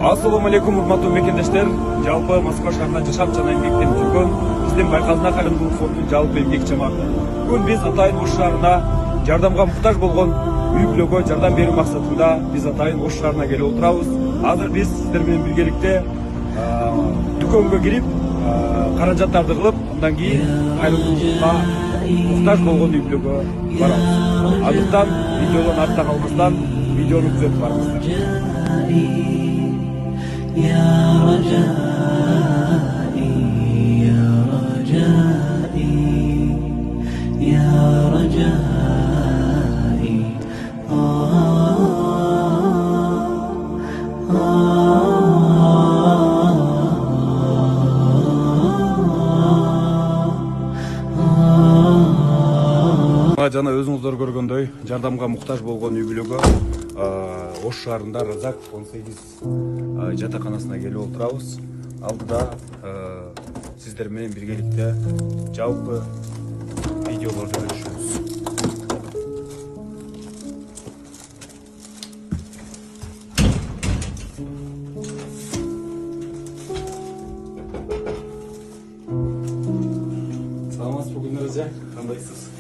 Assalamu алейкум, урматтуу мекендештер. Жалпы Москва шаарында жашап жана эмгектенип жүргөн биздин Байкалдына кайрымдуулук фондунун жалпы эмгек жамааты. Бүгүн биз Атайын Ош шаарына жардамга муктаж болгон үй бүлөгө жардам берүү максатында биз Атайын Ош шаарына келип отурабыз. Азыр биз сиздер менен биргеликте дүкөнгө кирип, каражаттарды кылып, андан кийин кайрымдуулукка муктаж болгон үй бүлөгө барабыз. Андыктан видеодон артта калбастан видеону күзөтүп барыңыздар. يا رجائي يا رجائي يا رجائي Жана өзүңүздөр көргөндөй жардамга муктаж болгон үй бүлөгө Ош шаарында Разак 18 жатаканасына келип отурабыз. Алдыда сиздер менен биргеликте жалпы видеолорду көрүшөбүз. Саламатсызбы Гүлнар эже, кандайсыз?